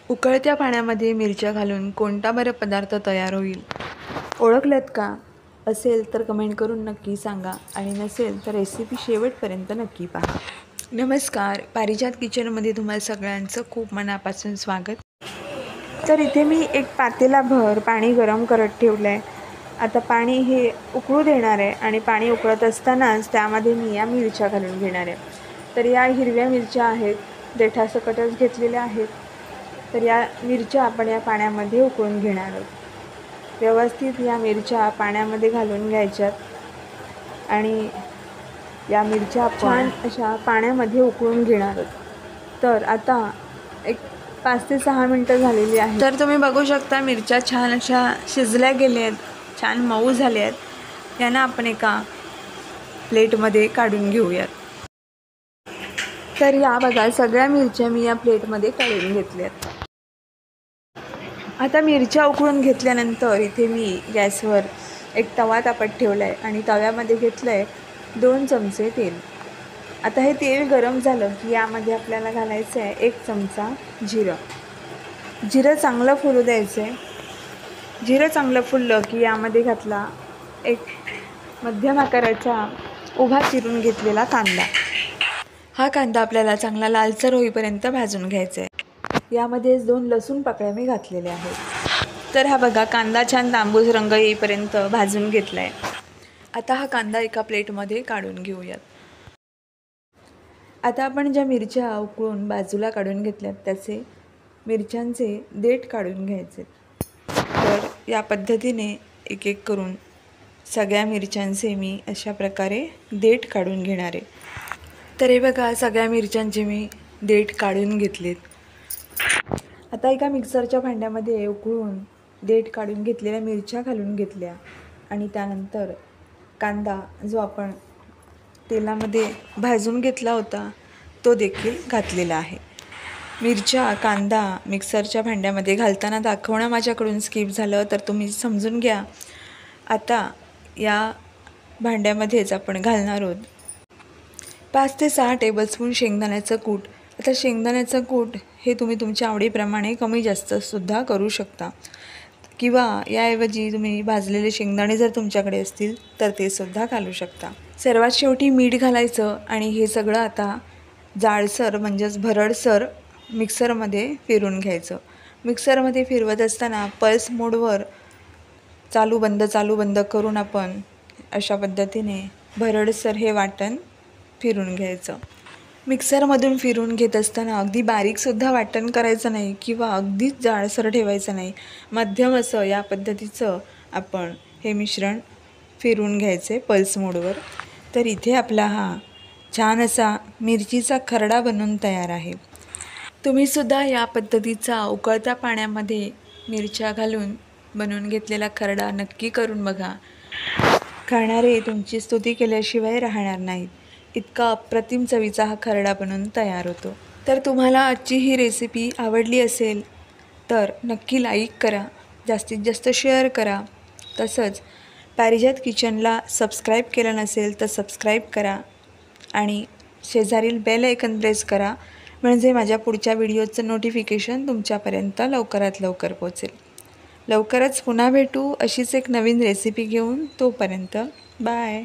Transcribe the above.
उकळत्या पाण्यामध्ये मिरच्या घालून कोणता बरं पदार्थ तयार होईल? ओळखलत का? असेल तर कमेंट करून नक्की सांगा आणि नसेल तर रेसिपी शेवटपर्यंत नक्की पहा. नमस्कार, पारिजात किचनमध्ये तुम्हाला सगळ्यांचं खूप मनापासून स्वागत. तर इथे मी एक पातेलाभर पाणी गरम करत ठेवलं आहे. आता पाणी हे उकळू देणार आहे आणि पाणी उकळत असतानाच त्यामध्ये मी या मिरच्या घालून घेणार आहे. तर या हिरव्या मिरच्या आहेत, देठासकटच घेतलेल्या आहेत. तर या मिरच्या आपण या पाण्यामध्ये उकळून घेणार आहोत. व्यवस्थित या मिरच्या पाण्यामध्ये घालून घ्यायच्यात आणि या मिरच्या छान अशा पाण्यामध्ये उकळून घेणार आहोत. तर आता एक 5 ते 6 मिनटं झालेली आहेत. तर तुम्ही बघू शकता मिरच्या छान अशा शिजल्या गेल्या आहेत, छान मऊ झाल्या आहेत. यांना आपण एका प्लेटमध्ये काढून घेऊयात. तर या बघा, सगळ्या मिरच्या मी या प्लेटमध्ये काढून घेतल्यात. आता मिरच्या उकळून घेतल्यानंतर इथे मी गॅसवर एक तवा तापत ठेवला आहे आणि तव्यामध्ये घेतलं आहे 2 चमचे तेल. आता हे तेल गरम झालं की यामध्ये आपल्याला घालायचं आहे 1 चमचा जिरं. जिरं चांगलं फुलू द्यायचं आहे. जिरं चांगलं फुललं की यामध्ये घातला एक मध्यम आकाराचा उभा चिरून घेतलेला कांदा. हा कांदा आपल्याला चांगला लालसर होईपर्यंत भाजून घ्यायचा आहे. यामध्येच 2 लसूण पाकळ्या मी घातलेल्या आहेत. तर हा बघा, कांदा छान तांबूस रंग येईपर्यंत भाजून घेतला आहे. आता हा कांदा एका प्लेटमध्ये काढून घेऊयात. आता आपण ज्या मिरच्या उकळून बाजूला काढून घेतल्यात त्याचे मिरच्यांचे देठ काढून घ्यायचे. तर या पद्धतीने एक एक करून सगळ्या मिरच्यांचे मी अशा प्रकारे देठ काढून घेणार आहे. तर हे बघा, सगळ्या मिरच्यांचे मी देठ काढून घेतलेत. आता एका मिक्सरच्या भांड्यामध्ये उकळून देठ काढून घेतलेल्या मिरच्या घालून घेतल्या आणि त्यानंतर कांदा जो आपण तेलामध्ये भाजून घेतला होता तो देखील घातलेला आहे. मिरच्या कांदा मिक्सरच्या भांड्यामध्ये घालताना दाखवणं माझ्याकडून स्किप झालं तर तुम्ही समजून घ्या. आता या भांड्यामध्येच आपण घालणार आहोत 5 ते 6 टेबलस्पून शेंगदाण्याचं कूट. आता शेंगदाण्याचं कूट हे तुम्ही तुमच्या आवडीप्रमाणे कमी जास्तसुद्धा करू शकता किंवा याऐवजी तुम्ही भाजलेले शेंगदाणे जर तुमच्याकडे असतील तर ते सुद्धा घालू शकता. सर्वात शेवटी मीठ घालायचं आणि हे सगळं आता जाडसर म्हणजेच भरडसर मिक्सरमध्ये फिरून घ्यायचं. मिक्सरमध्ये फिरवत असताना पल्स मोडवर चालू बंद करून आपण अशा पद्धतीने भरडसर हे वाटण फिरून घ्यायचं. मिक्सरमधून फिरून घेत असताना अगदी बारीकसुद्धा वाटण करायचं नाही किंवा अगदीच जाडसर ठेवायचं नाही. मध्यम असं या पद्धतीचं आपण हे मिश्रण फिरून घ्यायचे पल्स मोडवर. तर इथे आपला हा छान असा मिरचीचा खरडा बनवून तयार आहे. तुम्हीसुद्धा या पद्धतीचा उकळत्या पाण्यामध्ये मिरच्या घालून बनवून घेतलेला खरडा नक्की करून बघा. खाणारे तुमची स्तुती केल्याशिवाय राहणार नाहीत. इतका अप्रतिम चवीचा हा खरडा बनवून तयार होतो. तर तुम्हाला आजची ही रेसिपी आवडली असेल तर नक्की लाईक करा, जास्तीत जास्त शेअर करा. तसंच पारिजात किचनला सबस्क्राईब केलं नसेल तर सबस्क्राईब करा आणि शेजारील बेल आयकन प्रेस करा, म्हणजे माझ्या पुढच्या व्हिडिओचं नोटिफिकेशन तुमच्यापर्यंत लवकरात लवकर पोहोचेल. लवकरच पुन्हा भेटू अशीच एक नवीन रेसिपी घेऊन. तोपर्यंत बाय.